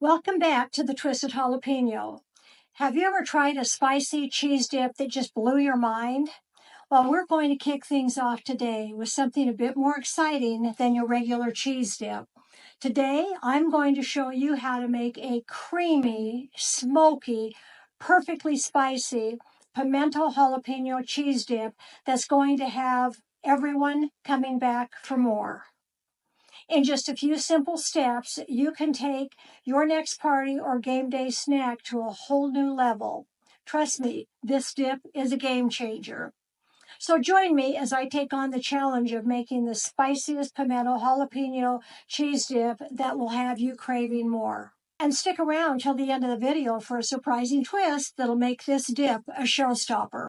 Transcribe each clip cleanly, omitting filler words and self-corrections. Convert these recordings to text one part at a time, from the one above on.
Welcome back to the Twisted Jalapeno. Have you ever tried a spicy cheese dip that just blew your mind? Well, we're going to kick things off today with something a bit more exciting than your regular cheese dip. Today, I'm going to show you how to make a creamy, smoky, perfectly spicy Pimento Jalapeno Cheese Dip that's going to have everyone coming back for more. In just a few simple steps, you can take your next party or game day snack to a whole new level. Trust me, this dip is a game changer. So join me as I take on the challenge of making the spiciest pimento jalapeno cheese dip that will have you craving more. And stick around till the end of the video for a surprising twist that'll make this dip a showstopper.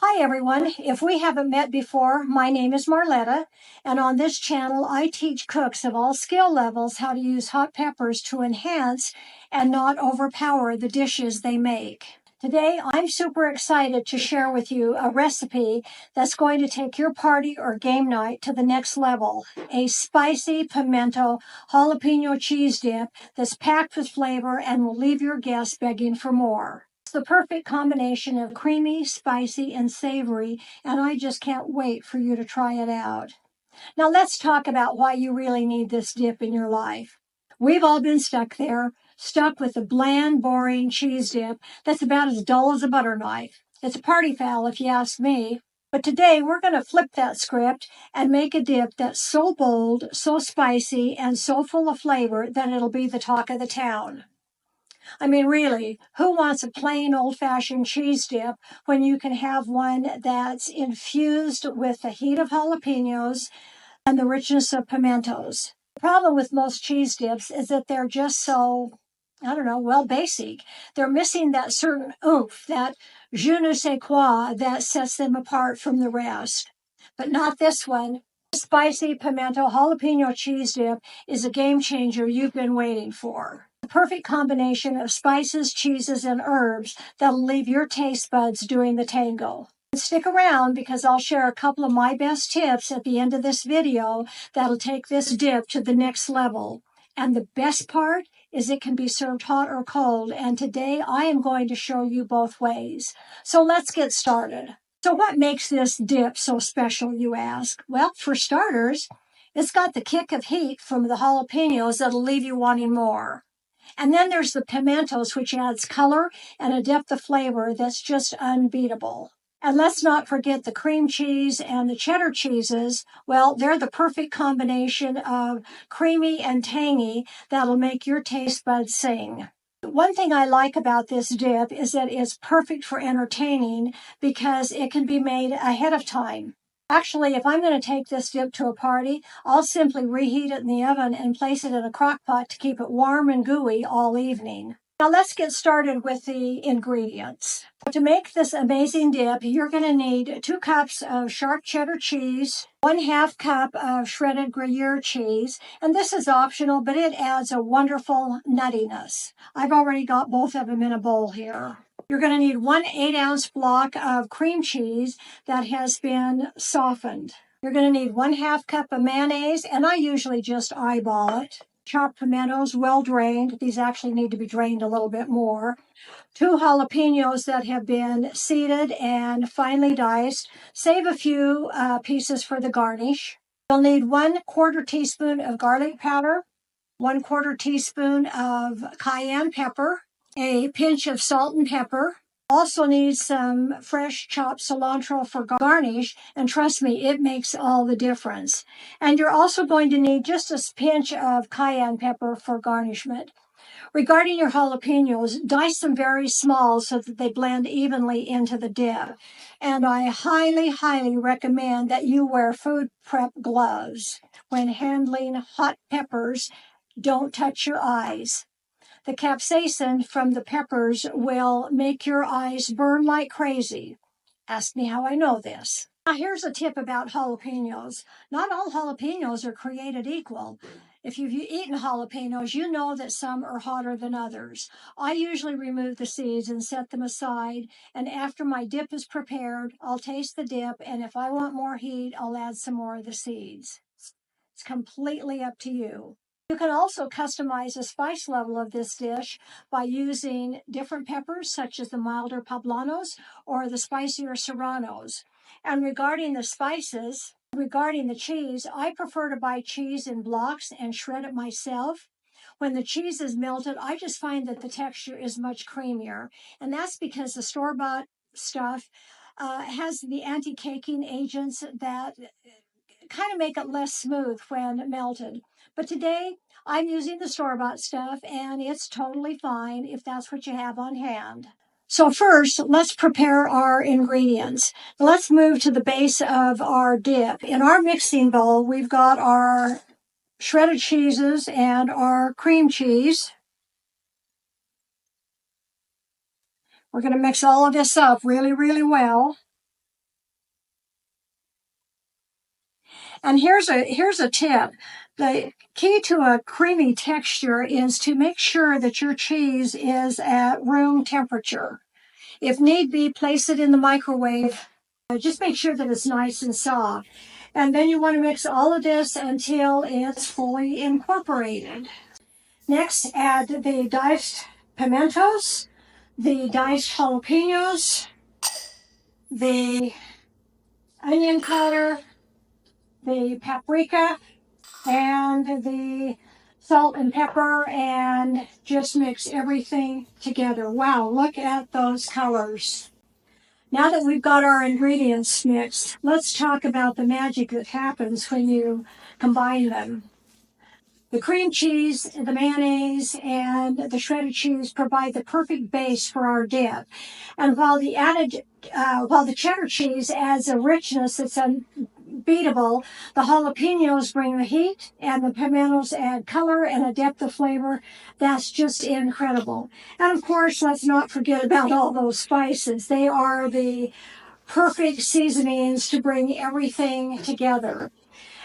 Hi everyone, if we haven't met before, my name is Marletta, and on this channel I teach cooks of all skill levels how to use hot peppers to enhance and not overpower the dishes they make. Today I'm super excited to share with you a recipe that's going to take your party or game night to the next level. A spicy pimento jalapeno cheese dip that's packed with flavor and will leave your guests begging for more. The perfect combination of creamy, spicy, and savory, and I just can't wait for you to try it out. Now let's talk about why you really need this dip in your life. We've all been stuck with a bland, boring cheese dip that's about as dull as a butter knife. It's a party foul if you ask me. But today we're going to flip that script and make a dip that's so bold, so spicy, and so full of flavor that it'll be the talk of the town. I mean, really, who wants a plain old-fashioned cheese dip when you can have one that's infused with the heat of jalapenos and the richness of pimentos? The problem with most cheese dips is that they're just so, basic. They're missing that certain oomph, that je ne sais quoi that sets them apart from the rest. But not this one. Spicy pimento jalapeno cheese dip is a game changer you've been waiting for. The perfect combination of spices, cheeses, and herbs that'll leave your taste buds doing the tango. Stick around because I'll share a couple of my best tips at the end of this video that'll take this dip to the next level. And the best part is it can be served hot or cold, and today I am going to show you both ways. So let's get started. So what makes this dip so special, you ask? Well, for starters, it's got the kick of heat from the jalapenos that'll leave you wanting more. And then there's the pimentos, which adds color and a depth of flavor that's just unbeatable. And let's not forget the cream cheese and the cheddar cheeses. Well, they're the perfect combination of creamy and tangy that'll make your taste buds sing. One thing I like about this dip is that it's perfect for entertaining because it can be made ahead of time. Actually, if I'm going to take this dip to a party, I'll simply reheat it in the oven and place it in a crock pot to keep it warm and gooey all evening. Now let's get started with the ingredients. To make this amazing dip, you're going to need 2 cups of sharp cheddar cheese, 1/2 cup of shredded Gruyere cheese, and this is optional, but it adds a wonderful nuttiness. I've already got both of them in a bowl here. You're going to need 1 8-ounce block of cream cheese that has been softened. You're going to need 1/2 cup of mayonnaise, and I usually just eyeball it. Chopped pimentos, well drained. These actually need to be drained a little bit more. 2 jalapenos that have been seeded and finely diced. Save a few pieces for the garnish. You'll need 1/4 teaspoon of garlic powder, 1/4 teaspoon of cayenne pepper, a pinch of salt and pepper. Also need some fresh chopped cilantro for garnish, and trust me, it makes all the difference. And you're also going to need just a pinch of cayenne pepper for garnishment. Regarding your jalapenos, dice them very small so that they blend evenly into the dip. And I highly, highly recommend that you wear food prep gloves when handling hot peppers. Don't touch your eyes. The capsaicin from the peppers will make your eyes burn like crazy. Ask me how I know this. Now here's a tip about jalapenos. Not all jalapenos are created equal. If you've eaten jalapenos, you know that some are hotter than others. I usually remove the seeds and set them aside, and after my dip is prepared, I'll taste the dip, and if I want more heat, I'll add some more of the seeds. It's completely up to you. You can also customize the spice level of this dish by using different peppers, such as the milder poblanos or the spicier serranos. And regarding the spices, regarding the cheese, I prefer to buy cheese in blocks and shred it myself. When the cheese is melted, I just find that the texture is much creamier. And that's because the store-bought stuff has the anti-caking agents that kind of make it less smooth when melted. But today, I'm using the store-bought stuff, and it's totally fine if that's what you have on hand. So first, let's prepare our ingredients. Let's move to the base of our dip. In our mixing bowl, we've got our shredded cheeses and our cream cheese. We're going to mix all of this up really, really well. And here's a tip. The key to a creamy texture is to make sure that your cheese is at room temperature. If need be, place it in the microwave. Just make sure that it's nice and soft. And then you want to mix all of this until it's fully incorporated. Next, add the diced pimentos, the diced jalapenos, the onion powder, the paprika, and the salt and pepper, and just mix everything together. Wow, look at those colors. Now that we've got our ingredients mixed, let's talk about the magic that happens when you combine them. The cream cheese, the mayonnaise, and the shredded cheese provide the perfect base for our dip. And while the cheddar cheese adds a richness that's unbeatable, the jalapenos bring the heat, and the pimentos add color and a depth of flavor that's just incredible. And of course, let's not forget about all those spices. They are the perfect seasonings to bring everything together.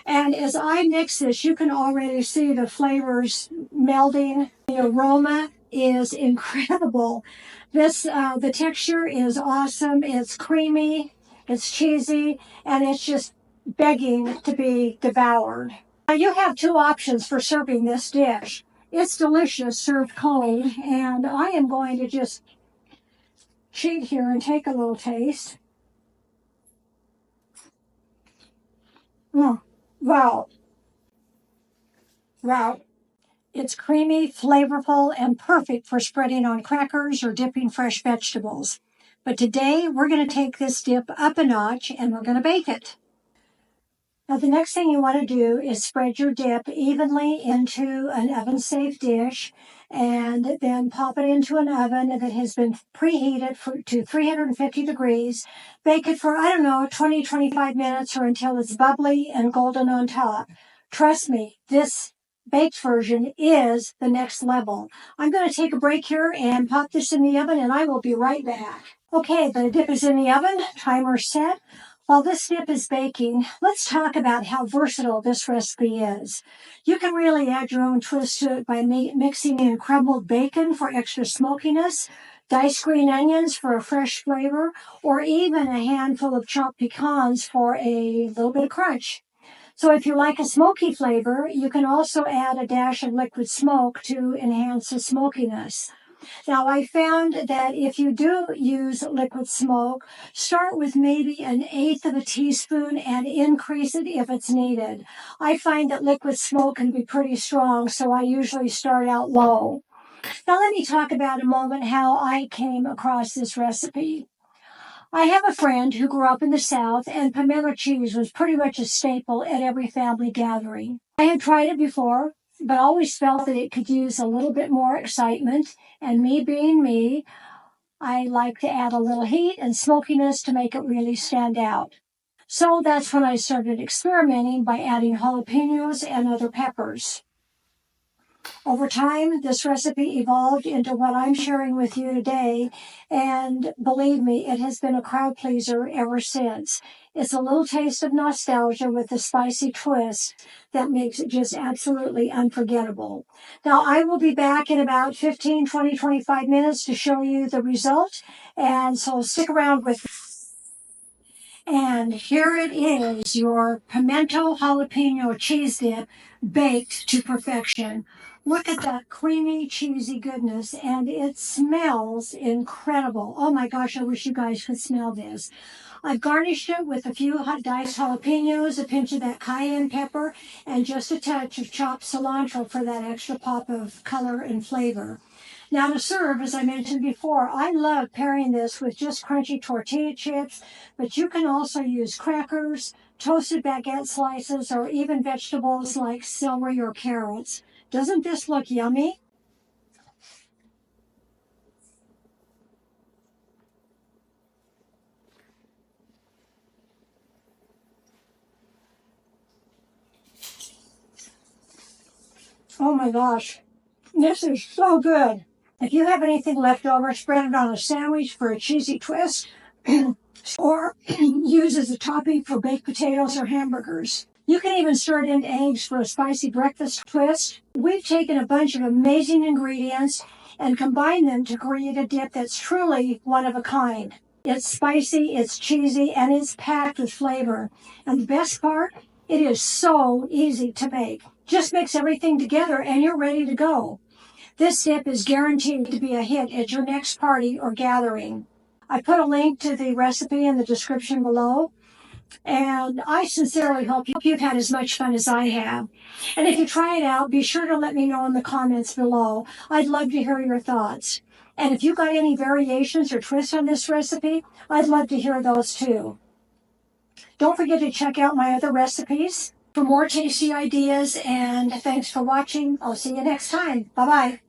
And as I mix this, you can already see the flavors melding. The aroma is incredible. The texture is awesome. It's creamy, it's cheesy, and it's just begging to be devoured. Now you have two options for serving this dish. It's delicious served cold, and I am going to just cheat here and take a little taste. Wow. Wow. It's creamy, flavorful, and perfect for spreading on crackers or dipping fresh vegetables. But today, we're going to take this dip up a notch and we're going to bake it. Now, the next thing you want to do is spread your dip evenly into an oven-safe dish and then pop it into an oven that has been preheated to 350 degrees. Bake it for, 20-25 minutes or until it's bubbly and golden on top. Trust me, this baked version is the next level. I'm going to take a break here and pop this in the oven, and I will be right back. Okay, the dip is in the oven, timer set. While this dip is baking, let's talk about how versatile this recipe is. You can really add your own twist to it by mixing in crumbled bacon for extra smokiness, diced green onions for a fresh flavor, or even a handful of chopped pecans for a little bit of crunch. So if you like a smoky flavor, you can also add a dash of liquid smoke to enhance the smokiness. Now, I found that if you do use liquid smoke, start with maybe 1/8 of a teaspoon and increase it if it's needed. I find that liquid smoke can be pretty strong, so I usually start out low. Now, let me talk about a moment how I came across this recipe. I have a friend who grew up in the South, and pimento cheese was pretty much a staple at every family gathering. I had tried it before, but always felt that it could use a little bit more excitement, and me being me, I like to add a little heat and smokiness to make it really stand out. So that's when I started experimenting by adding jalapenos and other peppers. Over time, this recipe evolved into what I'm sharing with you today, and believe me, it has been a crowd pleaser ever since. It's a little taste of nostalgia with a spicy twist that makes it just absolutely unforgettable. Now, I will be back in about 15, 20, 25 minutes to show you the result, and so stick around with me. And here it is, your Pimento Jalapeno Cheese Dip baked to perfection. Look at that creamy, cheesy goodness, and it smells incredible. Oh my gosh, I wish you guys could smell this. I've garnished it with a few hot diced jalapenos, a pinch of that cayenne pepper, and just a touch of chopped cilantro for that extra pop of color and flavor. Now to serve, as I mentioned before, I love pairing this with just crunchy tortilla chips, but you can also use crackers, toasted baguette slices, or even vegetables like celery or carrots. Doesn't this look yummy? Oh my gosh, this is so good. If you have anything left over, spread it on a sandwich for a cheesy twist, or use as a topping for baked potatoes or hamburgers. You can even stir it into eggs for a spicy breakfast twist. We've taken a bunch of amazing ingredients and combined them to create a dip that's truly one of a kind. It's spicy, it's cheesy, and it's packed with flavor. And the best part, it is so easy to make. Just mix everything together and you're ready to go. This dip is guaranteed to be a hit at your next party or gathering. I put a link to the recipe in the description below, and I sincerely hope you've had as much fun as I have. And if you try it out, be sure to let me know in the comments below. I'd love to hear your thoughts. And if you've got any variations or twists on this recipe, I'd love to hear those too. Don't forget to check out my other recipes for more tasty ideas, and thanks for watching. I'll see you next time. Bye-bye.